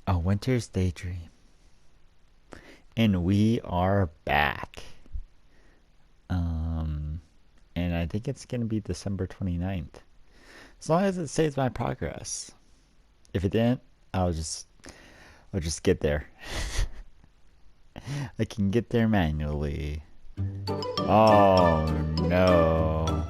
A winter's daydream. And we are back. And I think it's gonna be December 29th. As long as it saves my progress. If it didn't, I'll just get there. I can get there manually. Oh no.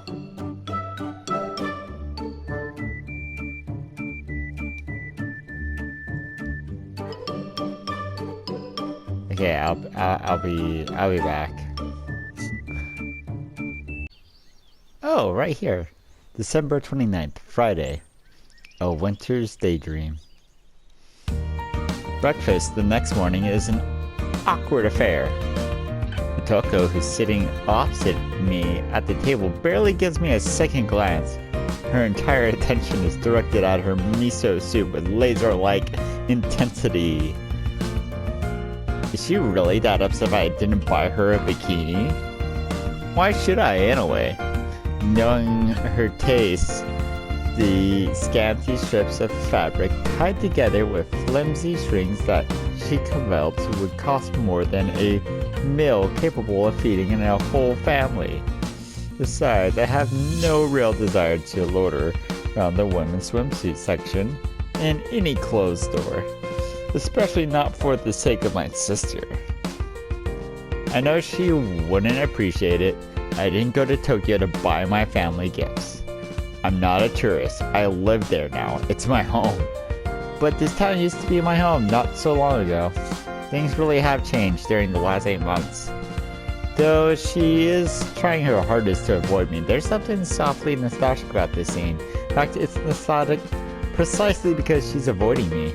Okay, I'll be back. Oh, right here. December 29th, Friday. A winter's daydream. Breakfast the next morning is an awkward affair. Toko, who's sitting opposite me at the table, barely gives me a second glance. Her entire attention is directed at her miso soup with laser-like intensity. Is she really that upset if I didn't buy her a bikini? Why should I, anyway? Knowing her taste, the scanty strips of fabric tied together with flimsy strings that she cavilled would cost more than a meal capable of feeding a whole family. Besides, I have no real desire to loiter around the women's swimsuit section in any clothes store, especially not for the sake of my sister. I know she wouldn't appreciate it. I didn't go to Tokyo to buy my family gifts. I'm not a tourist. I live there now. It's my home. But this town used to be my home not so long ago. Things really have changed during the last 8 months. Though she is trying her hardest to avoid me, there's something softly nostalgic about this scene. In fact, it's nostalgic precisely because she's avoiding me.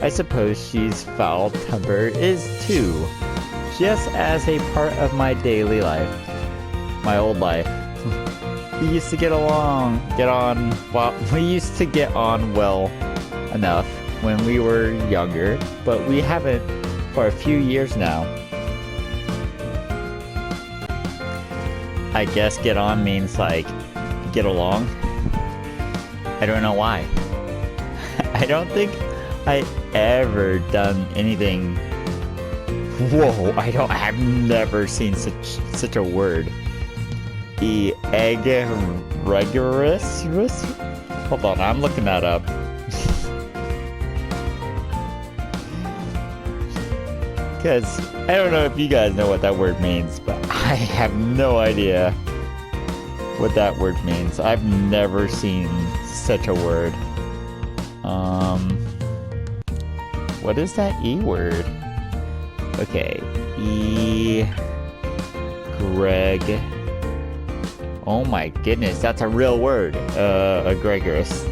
I suppose she's foul-tempered is too, just as a part of my daily life. My old life. We used to get on well enough when we were younger, but we haven't for a few years now. I guess get on means like get along. I don't know why. I don't think I ever done anything. Whoa, I've never seen such a word. Egregious? Hold on, I'm looking that up. Because I don't know if you guys know what that word means, but I have no idea what that word means. I've never seen such a word. What is that E word? Okay, Greg. Oh my goodness, that's a real word. Egregious.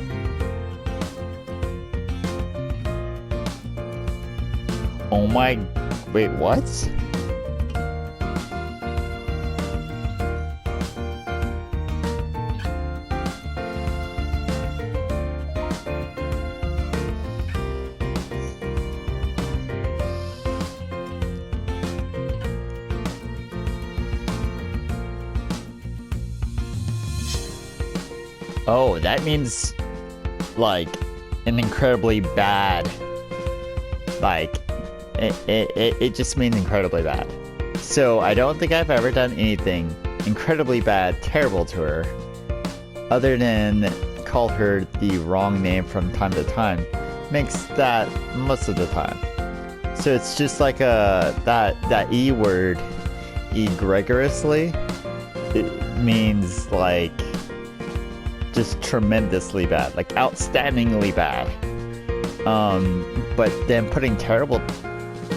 Oh my, wait, what? Oh, that means like an incredibly bad, like it just means incredibly bad. So I don't think I've ever done anything incredibly bad, terrible to her, other than call her the wrong name from time to time. Makes that most of the time. So it's just like that E word, egregiously. It means like just tremendously bad, like outstandingly bad. But then putting terrible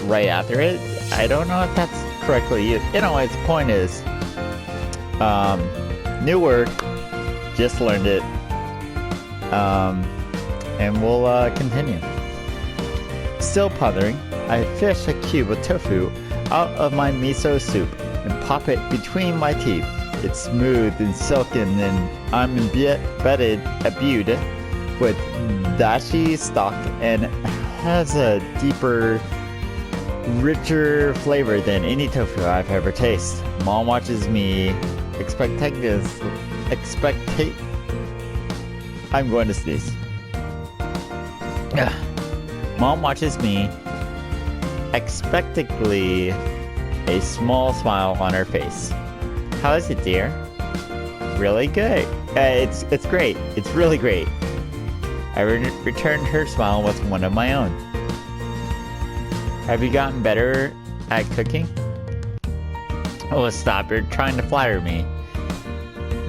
right after it, I don't know if that's correctly used. Anyways, the point is, new word, just learned it, and we'll continue. Still pondering, I fish a cube of tofu out of my miso soup and pop it between my teeth. It's smooth and silken, and I'm imbued with dashi stock and has a deeper, richer flavor than any tofu I've ever tasted. Mom watches me I'm going to sneeze. Mom watches me, expectantly, a small smile on her face. How is it, dear? Really good. It's great. It's really great. I returned her smile with one of my own. Have you gotten better at cooking? Oh, stop. You're trying to flatter me.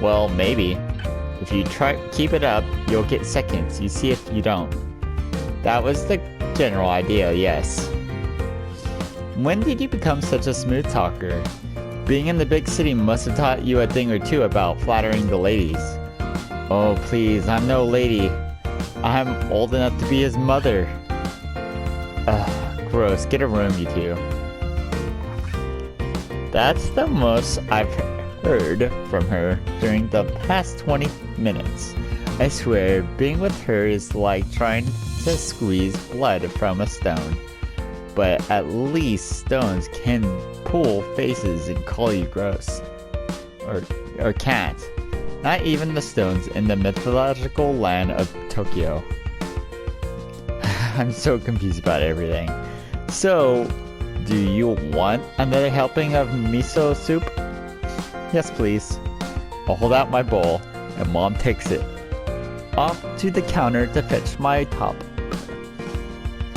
Well, maybe. If you keep it up, you'll get seconds. You see if you don't. That was the general idea, yes. When did you become such a smooth talker? Being in the big city must have taught you a thing or two about flattering the ladies. Oh, please, I'm no lady. I'm old enough to be his mother. Ugh, gross. Get a room, you two. That's the most I've heard from her during the past 20 minutes. I swear, being with her is like trying to squeeze blood from a stone. But at least stones can pull faces and call you gross. Or can't. Not even the stones in the mythological land of Tokyo. I'm so confused about everything. So, do you want another helping of miso soup? Yes, please. I'll hold out my bowl, and Mom takes it off to the counter to fetch my top.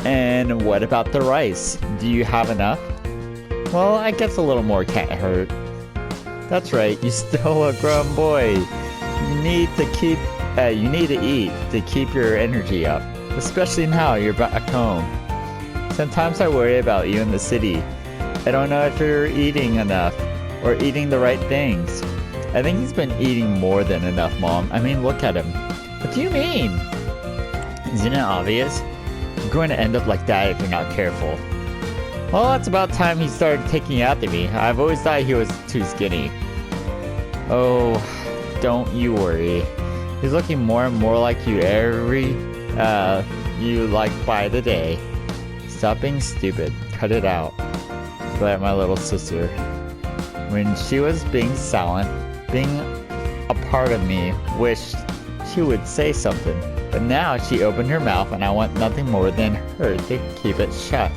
And what about the rice? Do you have enough? Well, I guess a little more can't hurt. That's right, you're still a grown boy. You need to eat to keep your energy up, especially now you're back home. Sometimes I worry about you in the city. I don't know if you're eating enough or eating the right things. I think he's been eating more than enough, Mom. I mean, look at him. What do you mean? Isn't it obvious? You're going to end up like that if you're not careful. Well, it's about time he started taking after me. I've always thought he was too skinny. Oh, don't you worry. He's looking more and more like you by the day. Stop being stupid. Cut it out. But my little sister. When she was being silent, being a part of me wished she would say something. But now she opened her mouth and I want nothing more than her to keep it shut.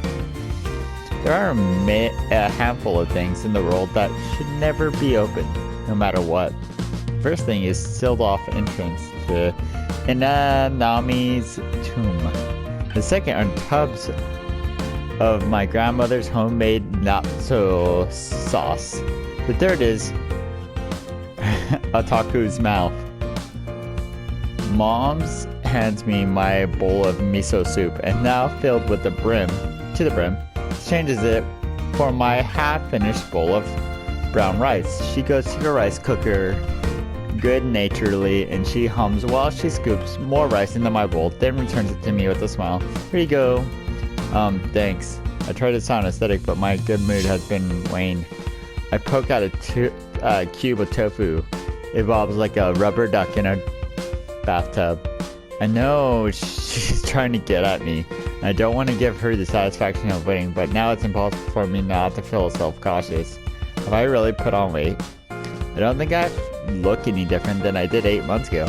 There are a handful of things in the world that should never be open, no matter what. First thing is sealed off entrance to Inanami's tomb. The second are tubs of my grandmother's homemade natto sauce. The third is Otaku's mouth. Mom's hands me my bowl of miso soup, and now filled with the brim, changes it for my half-finished bowl of brown rice. She goes to the rice cooker good-naturedly, and she hums while she scoops more rice into my bowl, then returns it to me with a smile. Here you go. Thanks. I try to sound aesthetic, but my good mood has been waned. I poke out a cube of tofu. It bobs like a rubber duck in a bathtub. I know she's trying to get at me. I don't want to give her the satisfaction of waiting, but now it's impossible for me not to feel self-cautious. Have I really put on weight? I don't think I look any different than I did 8 months ago.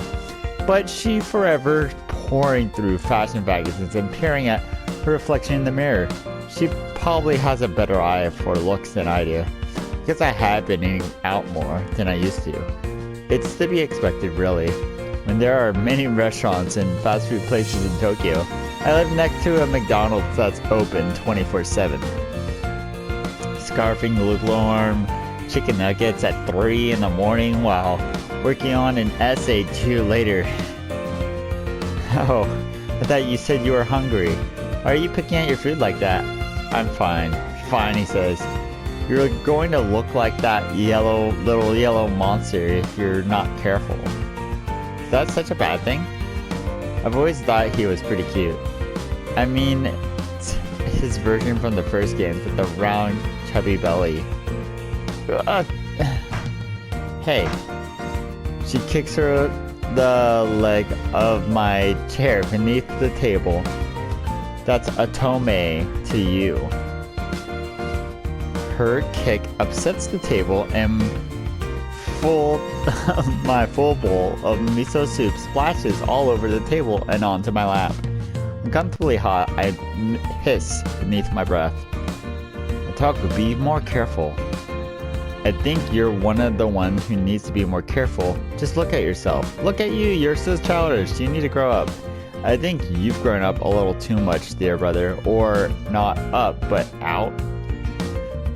But she's forever pouring through fashion magazines and peering at her reflection in the mirror. She probably has a better eye for looks than I do, because I have been eating out more than I used to. It's to be expected, really, when there are many restaurants and fast food places in Tokyo. I live next to a McDonald's that's open 24/7. Scarfing lukewarm chicken nuggets at 3 in the morning while working on an essay 2 later. Oh, I thought you said you were hungry. Why are you picking at your food like that? I'm fine. Fine, he says. You're going to look like that little yellow monster if you're not careful. Is that such a bad thing? I've always thought he was pretty cute. I mean, his version from the first game with the round, chubby belly. Hey. She kicks the leg of my chair beneath the table. That's Otome to you. Her kick upsets the table and my full bowl of miso soup splashes all over the table and onto my lap. Uncomfortably hot, I hiss beneath my breath. Otaku, be more careful. I think you're one of the ones who needs to be more careful. Just look at yourself. Look at you, you're so childish. You need to grow up. I think you've grown up a little too much, dear brother. Or not up, but out.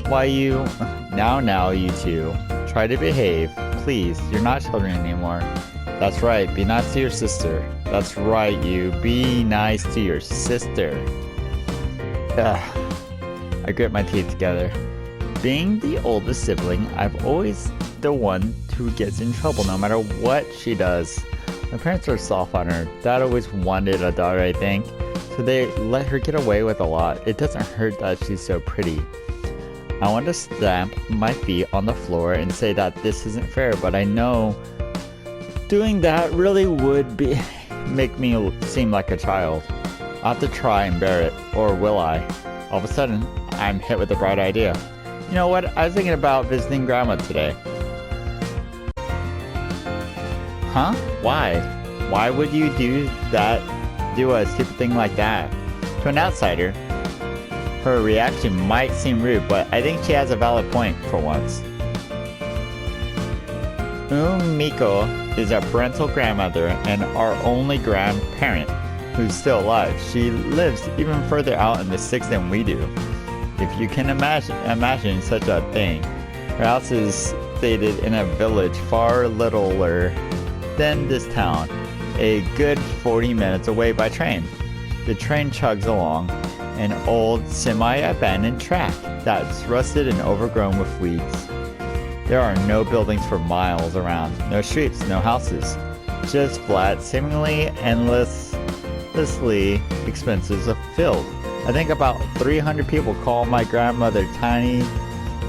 Why you... Now, you two. Try to behave. Please, you're not children anymore. That's right, be nice to your sister. That's right, you. Be nice to your sister. Ugh. I grit my teeth together. Being the oldest sibling, I've always the one who gets in trouble no matter what she does. My parents are soft on her. Dad always wanted a daughter, I think, so they let her get away with a lot. It doesn't hurt that she's so pretty. I want to stamp my feet on the floor and say that this isn't fair, but I know doing that really would make me seem like a child. I'll have to try and bear it, or will I? All of a sudden, I'm hit with a bright idea. You know what? I was thinking about visiting Grandma today. Huh? Why? Why would you do a stupid thing like that? To an outsider, her reaction might seem rude, but I think she has a valid point for once. Miko is our parental grandmother and our only grandparent who's still alive. She lives even further out in the sticks than we do. If you can imagine such a thing. Her house is stated in a village far littler than this town, a good 40 minutes away by train. The train chugs along an old semi-abandoned track that's rusted and overgrown with weeds. There are no buildings for miles around, no streets, no houses, just flat, seemingly endlessly expensive field. I think about 300 people call my grandmother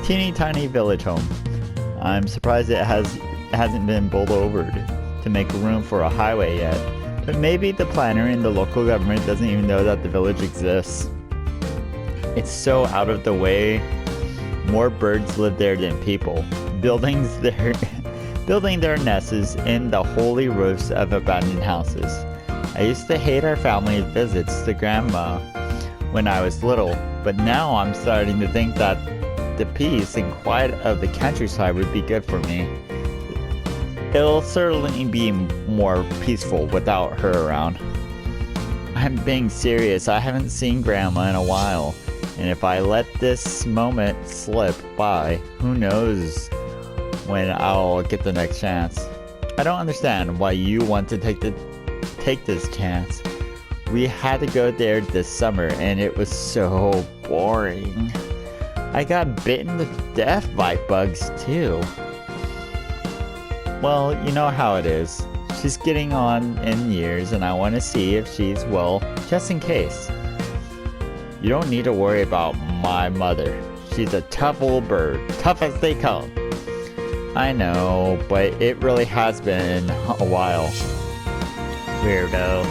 teeny tiny village home. I'm surprised it hasn't been bulldozed to make room for a highway yet, but maybe the planner in the local government doesn't even know that the village exists. It's so out of the way. More birds live there than people, building their nests in the holy roofs of abandoned houses. I used to hate our family visits to Grandma when I was little, but now I'm starting to think that the peace and quiet of the countryside would be good for me. It'll certainly be more peaceful without her around. I'm being serious. I haven't seen Grandma in a while, and if I let this moment slip by, who knows when I'll get the next chance. I don't understand why you want to take this chance. We had to go there this summer and it was so boring. I got bitten to death by bugs too. Well, you know how it is. She's getting on in years and I want to see if she's well, just in case. You don't need to worry about my mother. She's a tough old bird, tough as they come. I know, but it really has been a while. Weirdo.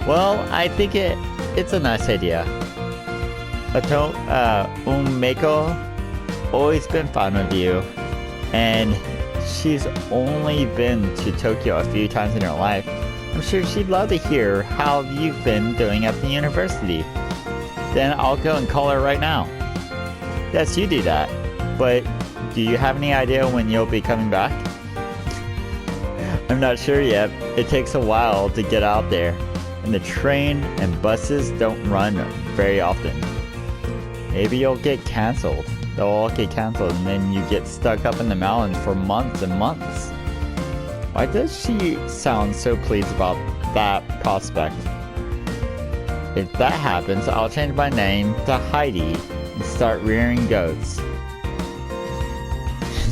Well, I think it's a nice idea. Mako always been fond of you, and she's only been to Tokyo a few times in her life. I'm sure she'd love to hear how you've been doing at the university. Then I'll go and call her right now. Yes, you do that. But do you have any idea when you'll be coming back? I'm not sure yet. It takes a while to get out there, and the train and buses don't run very often. Maybe you'll get cancelled. They'll all get cancelled, and then you get stuck up in the mountains for months and months. Why does she sound so pleased about that prospect? If that happens, I'll change my name to Heidi and start rearing goats.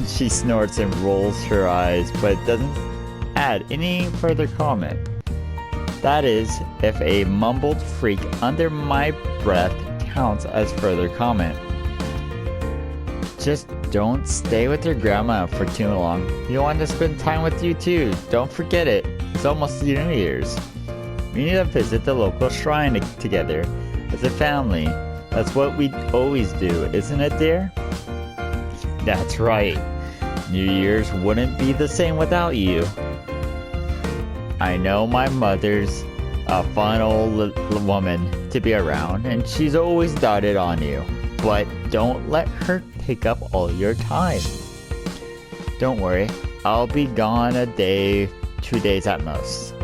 She snorts and rolls her eyes, but doesn't add any further comment. That is, if a mumbled freak under my breath counts as further comment. Just don't stay with your grandma for too long. You want to spend time with you too. Don't forget it. It's almost New Year's. We need to visit the local shrine together as a family. That's what we always do, isn't it, dear? That's right. New Year's wouldn't be the same without you. I know my mother's a fun old woman to be around, and she's always doted on you. But don't let her take up all your time. Don't worry, I'll be gone a day, 2 days at most.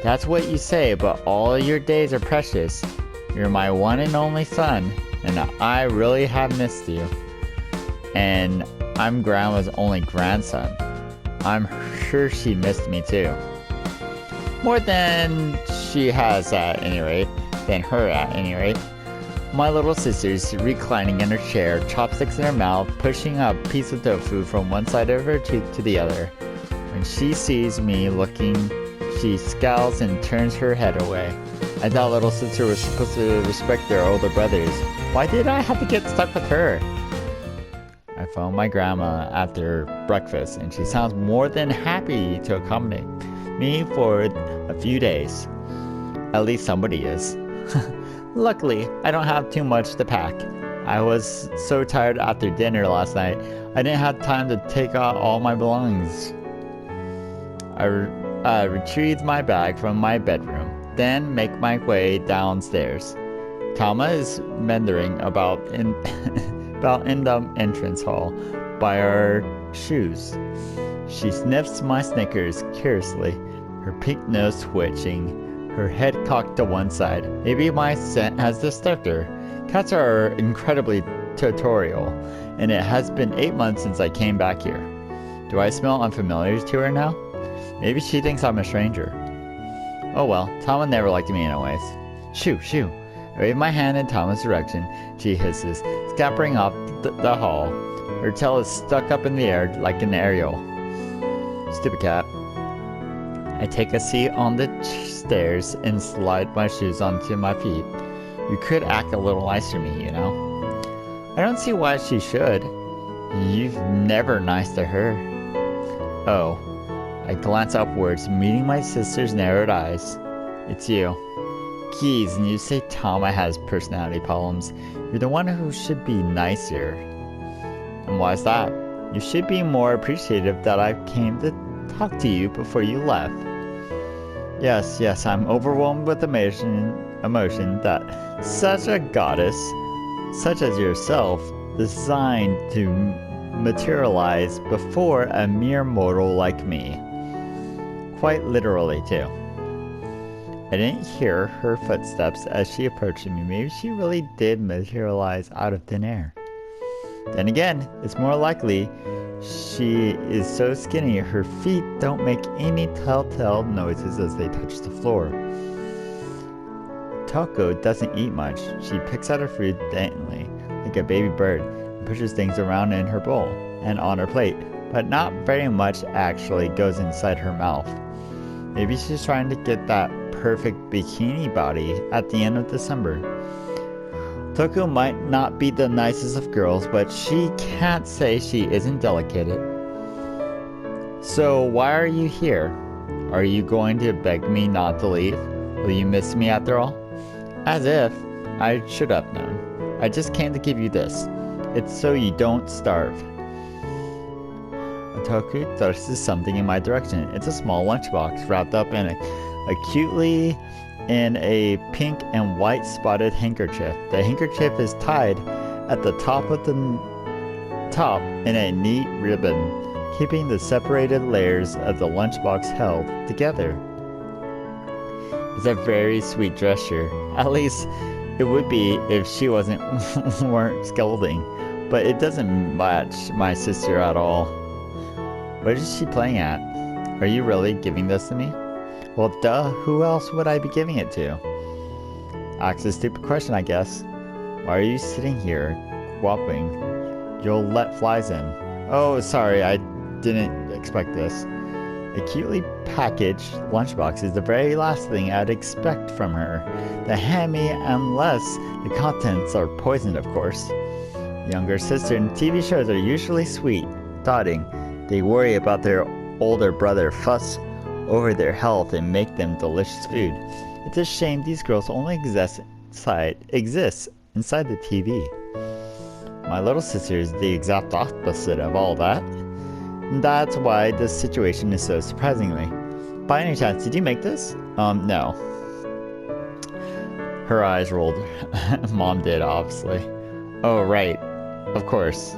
That's what you say, but all your days are precious. You're my one and only son, and I really have missed you. And I'm Grandma's only grandson. I'm sure she missed me too. More than she has at any rate, than her at any rate. My little sister's reclining in her chair, chopsticks in her mouth, pushing a piece of tofu from one side of her cheek to the other. When she sees me looking, she scowls and turns her head away. I thought little sister was supposed to respect their older brothers. Why did I have to get stuck with her? I phoned my grandma after breakfast, and she sounds more than happy to accommodate me for a few days. At least somebody is. Luckily, I don't have too much to pack. I was so tired after dinner last night, I didn't have time to take out all my belongings. I retrieved my bag from my bedroom, then make my way downstairs. Tama is meandering about in the entrance hall by our shoes. She sniffs my Snickers curiously, her pink nose twitching, her head cocked to one side. Maybe my scent has disturbed her. Cats are incredibly territorial, and it has been 8 months since I came back here. Do I smell unfamiliar to her now? Maybe she thinks I'm a stranger. Oh well, Tama never liked me anyways. Shoo, shoo. I wave my hand in Tama's direction. She hisses, scampering off the hall. Her tail is stuck up in the air like an aerial. Stupid cat. I take a seat on the stairs and slide my shoes onto my feet. You could act a little nicer to me, you know? I don't see why she should. You've never nice to her. Oh. I glance upwards, meeting my sister's narrowed eyes. It's you. Geez, and you say Tama has personality problems. You're the one who should be nicer. And why's that? You should be more appreciative that I came to talk to you before you left. Yes, I'm overwhelmed with emotion that such a goddess, such as yourself, designed to materialize before a mere mortal like me. Quite literally, too. I didn't hear her footsteps as she approached me. Maybe she really did materialize out of thin air. Then again, it's more likely she is so skinny her feet don't make any telltale noises as they touch the floor. Toko doesn't eat much. She picks at her food daintily, like a baby bird, and pushes things around in her bowl and on her plate, but not very much actually goes inside her mouth. Maybe she's trying to get that perfect bikini body at the end of December. Toko might not be the nicest of girls, but she can't say she isn't delicate. So why are you here? Are you going to beg me not to leave? Will you miss me after all? As if I should have known. I just came to give you this. It's so you don't starve. Toku thrusts something in my direction. It's a small lunchbox wrapped up in acutely in a pink and white spotted handkerchief. The handkerchief is tied at the top in a neat ribbon, keeping the separated layers of the lunchbox held together. It's a very sweet gesture. At least it would be if she weren't scolding, but it doesn't match my sister at all. What is she playing at? Are you really giving this to me? Well, duh, who else would I be giving it to? Ask a stupid question, I guess. Why are you sitting here, whopping? You'll let flies in. Oh, sorry, I didn't expect this. A cutely packaged lunchbox is the very last thing I'd expect from her. To hand me, unless the contents are poisoned, of course. Younger sister and TV shows are usually sweet, dotting. They worry about their older brother, fuss over their health, and make them delicious food. It's a shame these girls only exist inside the TV. My little sister is the exact opposite of all that. That's why this situation is so surprisingly. By any chance, did you make this? No. Her eyes rolled. Mom did, obviously. Oh, right. Of course.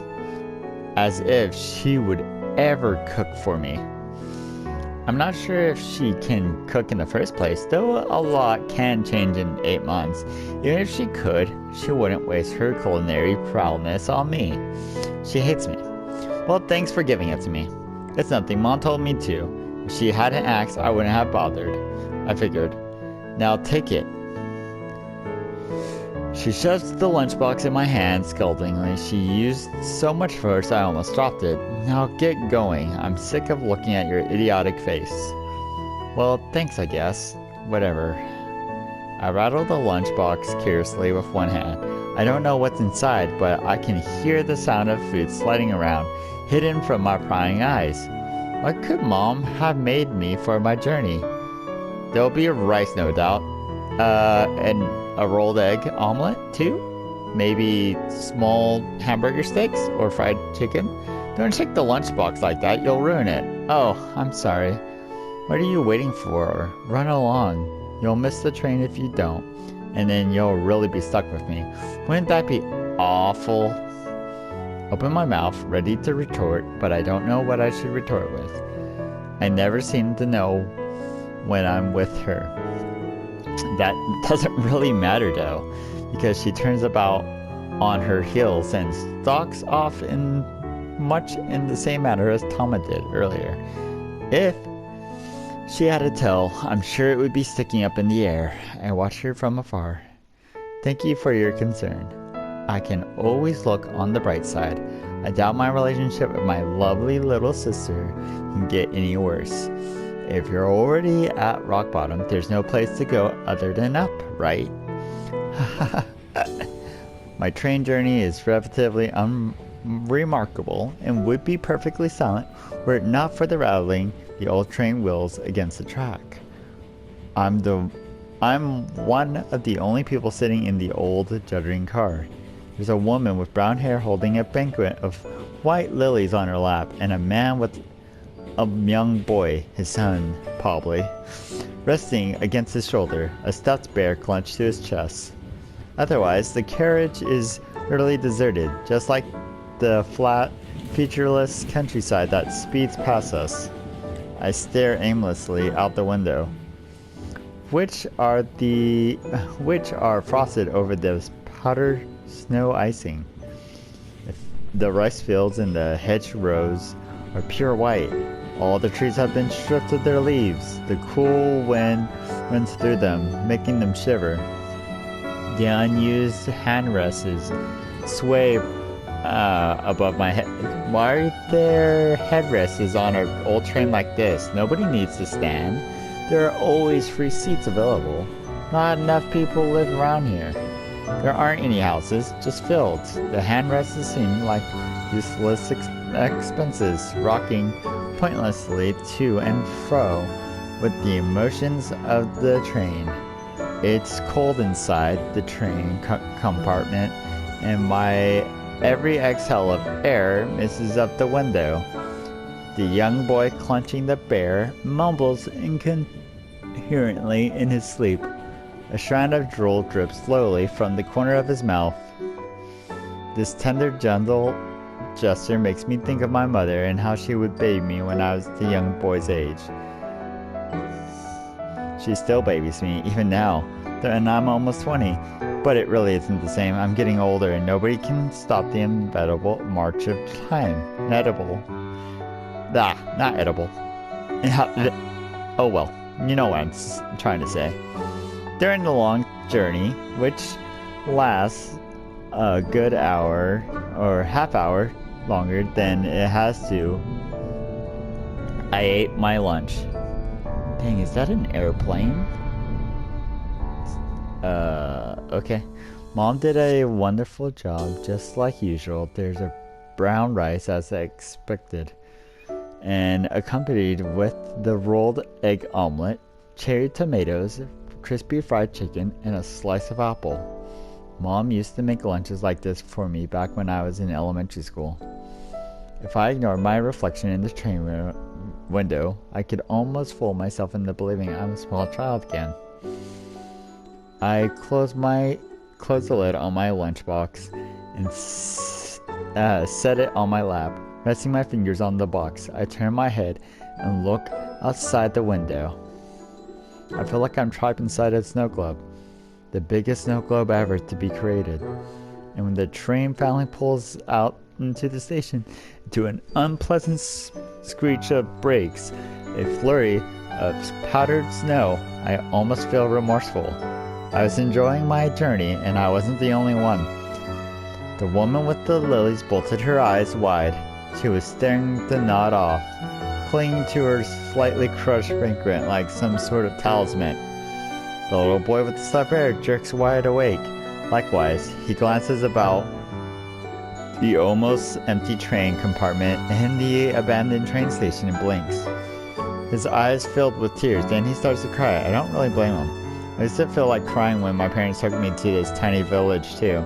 As if she would ever cook for me. I'm not sure if she can cook in the first place, though a lot can change in 8 months. Even if she could, she wouldn't waste her culinary prowess on me. She hates me. Well, thanks for giving it to me. It's nothing, Mom told me to. If she hadn't asked, I wouldn't have bothered. I figured. Now take it. She shoves the lunchbox in my hand, scoldingly. She used so much force I almost dropped it. Now get going. I'm sick of looking at your idiotic face. Well, thanks, I guess. Whatever. I rattle the lunchbox curiously with one hand. I don't know what's inside, but I can hear the sound of food sliding around, hidden from my prying eyes. What could Mom have made me for my journey? There'll be rice, no doubt. And a rolled egg omelet, too? Maybe small hamburger steaks or fried chicken? Don't check the lunchbox like that, you'll ruin it. Oh, I'm sorry. What are you waiting for? Run along. You'll miss the train if you don't. And then you'll really be stuck with me. Wouldn't that be awful? Open my mouth, ready to retort, but I don't know what I should retort with. I never seem to know when I'm with her. That doesn't really matter though, because she turns about on her heels and stalks off in much in the same manner as Tama did earlier. If she had a tail, I'm sure it would be sticking up in the air. I watch her from afar. Thank you for your concern. I can always look on the bright side. I doubt my relationship with my lovely little sister can get any worse. If you're already at rock bottom, there's no place to go other than up, right? My train journey is relatively unremarkable and would be perfectly silent were it not for the rattling the old train wheels against the track. I'm one of the only people sitting in the old juddering car. There's a woman with brown hair holding a banquet of white lilies on her lap, and a man with a young boy, his son, probably, resting against his shoulder, a stuffed bear clenched to his chest. Otherwise, the carriage is utterly deserted, just like the flat, featureless countryside that speeds past us. I stare aimlessly out the window, which are frosted over the powdered snow icing. The rice fields and the hedgerows are pure white. All the trees have been stripped of their leaves. The cool wind runs through them, making them shiver. The unused handrests sway above my head. Why are there headrests on an old train like this? Nobody needs to stand. There are always free seats available. Not enough people live around here. There aren't any houses, just fields. The handrests seem like useless expenses, rocking pointlessly to and fro with the emotions of the train. It's cold inside the train compartment, and my every exhale of air misses up the window. The young boy clutching the bear mumbles incoherently in his sleep. A strand of drool drips slowly from the corner of his mouth. This tender, gentle gesture makes me think of my mother and how she would bathe me when I was the young boy's age. She still babies me, even now, and I'm almost 20. But it really isn't the same. I'm getting older and nobody can stop the inevitable march of time. Inedible. Not edible. Oh well, you know what I'm trying to say. During the long journey, which lasts a good hour or half hour longer than it has to, I ate my lunch. Dang, is that an airplane? Okay. Mom did a wonderful job, just like usual. There's a brown rice as I expected, and accompanied with the rolled egg omelet, cherry tomatoes, crispy fried chicken, and a slice of apple. Mom used to make lunches like this for me back when I was in elementary school. If I ignored my reflection in the train window, I could almost fool myself into believing I'm a small child again. I close the lid on my lunchbox and set it on my lap. Resting my fingers on the box, I turn my head and look outside the window. I feel like I'm trapped inside a snow globe, the biggest snow globe ever to be created. And when the train finally pulls out into the station, to an unpleasant screech of brakes, a flurry of powdered snow, I almost feel remorseful. I was enjoying my journey, and I wasn't the only one. The woman with the lilies bolted her eyes wide. She was staring the knot off, clinging to her slightly crushed vagrant like some sort of talisman. The little boy with the stuffed bear jerks wide awake. Likewise, he glances about the almost empty train compartment in the abandoned train station and blinks. His eyes filled with tears, then he starts to cry. I don't really blame him. I used to feel like crying when my parents took me to this tiny village too.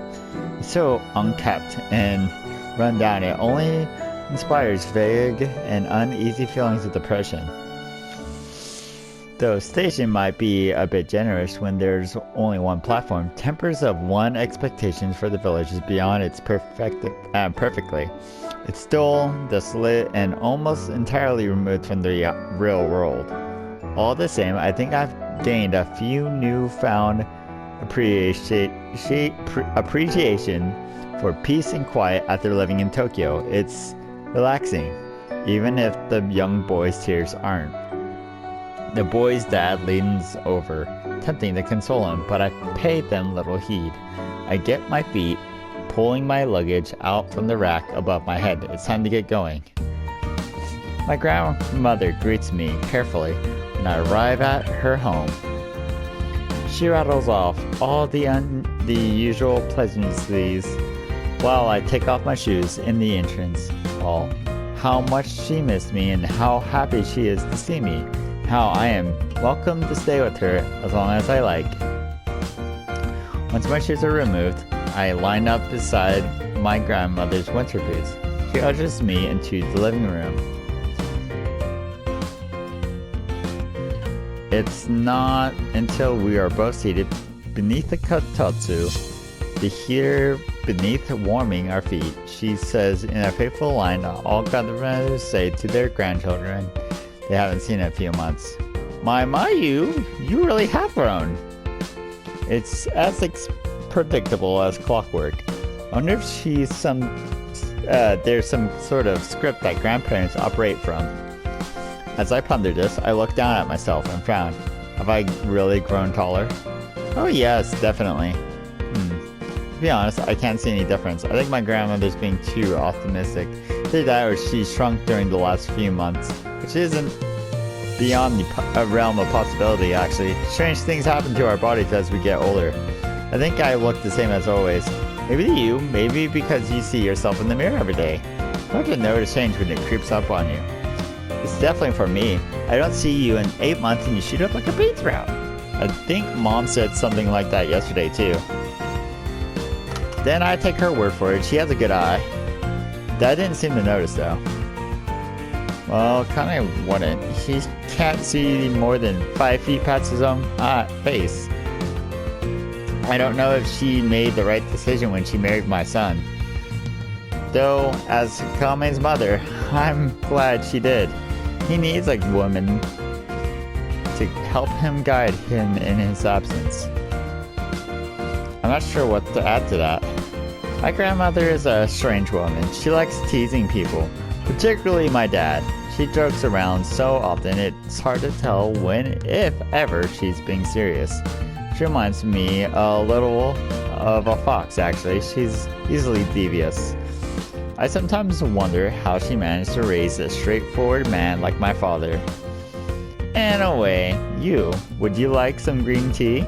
It's so unkept and run down. It only inspires vague and uneasy feelings of depression. Though station might be a bit generous when there's only one platform, tempers of one expectations for the village is beyond its perfectly. It's still desolate and almost entirely removed from the real world. All the same, I think I've gained a few newfound appreciation for peace and quiet after living in Tokyo. It's relaxing, even if the young boy's tears aren't. The boy's dad leans over, tempting to console him, but I pay them little heed. I get my feet, pulling my luggage out from the rack above my head. It's time to get going. My grandmother greets me carefully when I arrive at her home. She rattles off all the usual pleasantries while I take off my shoes in the entrance hall. How much she missed me and how happy she is to see me. How I am welcome to stay with her as long as I like. Once my shoes are removed, I line up beside my grandmother's winter boots. She ushers me into the living room. It's not until we are both seated beneath the kotatsu, the heater beneath warming our feet, she says in a faithful line all grandmothers say to their grandchildren they haven't seen in a few months. My, you really have grown. It's as predictable as clockwork. I wonder if there's some sort of script that grandparents operate from. As I ponder this, I look down at myself and frown. Have I really grown taller? Oh yes, definitely. To be honest, I can't see any difference. I think my grandmother's being too optimistic. Either that or she's shrunk during the last few months, which isn't beyond the realm of possibility, actually. Strange things happen to our bodies as we get older. I think I look the same as always. Maybe to you, maybe because you see yourself in the mirror every day. It's hard to notice change when it creeps up on you. It's definitely for me. I don't see you in 8 months and you shoot up like a bean sprout. I think Mom said something like that yesterday too. Then I take her word for it. She has a good eye. Dad didn't seem to notice though. Well, kinda wouldn't. He can't see more than 5 feet past his own face. I don't know if she made the right decision when she married my son. Though, as Kame's mother, I'm glad she did. He needs a woman to help him guide him in his absence. I'm not sure what to add to that. My grandmother is a strange woman. She likes teasing people, particularly my dad. She jokes around so often it's hard to tell when, if ever, she's being serious. She reminds me a little of a fox, actually. She's easily devious. I sometimes wonder how she managed to raise a straightforward man like my father. Anyway, would you like some green tea?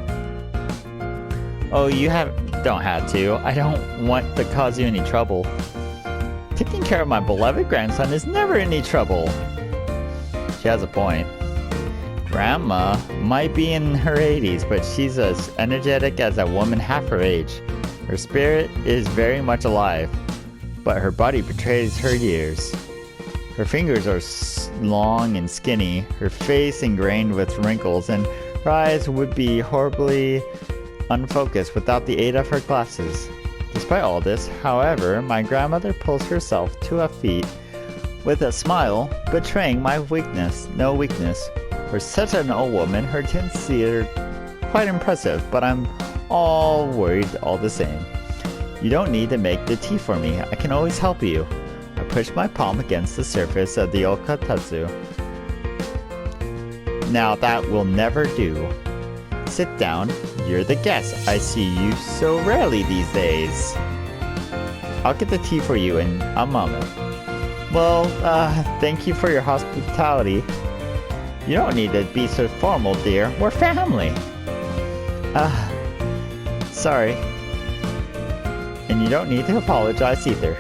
Oh, don't have to. I don't want to cause you any trouble. Taking care of my beloved grandson is never any trouble. She has a point. Grandma might be in her 80s, but she's as energetic as a woman half her age. Her spirit is very much alive, but her body betrays her years. Her fingers are long and skinny, her face ingrained with wrinkles, and her eyes would be horribly unfocused without the aid of her glasses. Despite all this, however, my grandmother pulls herself to her feet with a smile, betraying my weakness. No weakness. For such an old woman, her tendency are quite impressive, but I'm all worried all the same. You don't need to make the tea for me. I can always help you. I push my palm against the surface of the okatatsu. Now that will never do. Sit down. You're the guest. I see you so rarely these days. I'll get the tea for you in a moment. Well, thank you for your hospitality. You don't need to be so formal, dear. We're family. Sorry. And you don't need to apologize either.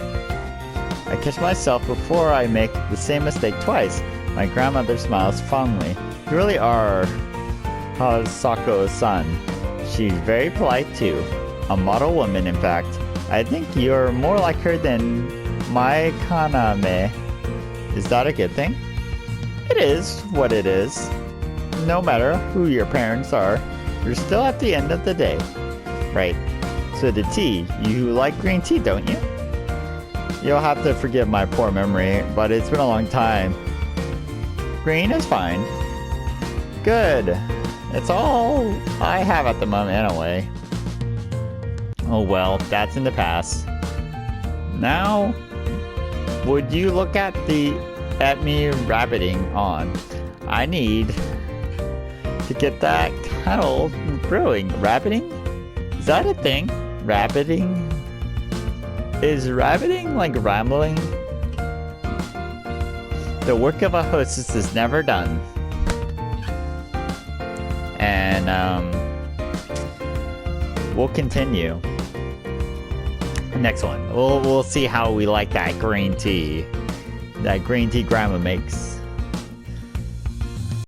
I catch myself before I make the same mistake twice. My grandmother smiles fondly. You really are Hasako's son. She's very polite too. A model woman, in fact. I think you're more like her than my Kaname. Is that a good thing? It is what it is. No matter who your parents are, you're still at the end of the day. Right. So the tea. You like green tea, don't you? You'll have to forgive my poor memory, but it's been a long time. Green is fine. Good. It's all I have at the moment anyway. Oh well, that's in the past. Now, would you look at me rabbiting on? I need to get that kettle brewing. Rabbiting? Is that a thing? Rabbiting? Is rabbiting like rambling? The work of a hostess is never done. And we'll continue. Next one. We'll see how we like that green tea. That green tea grandma makes.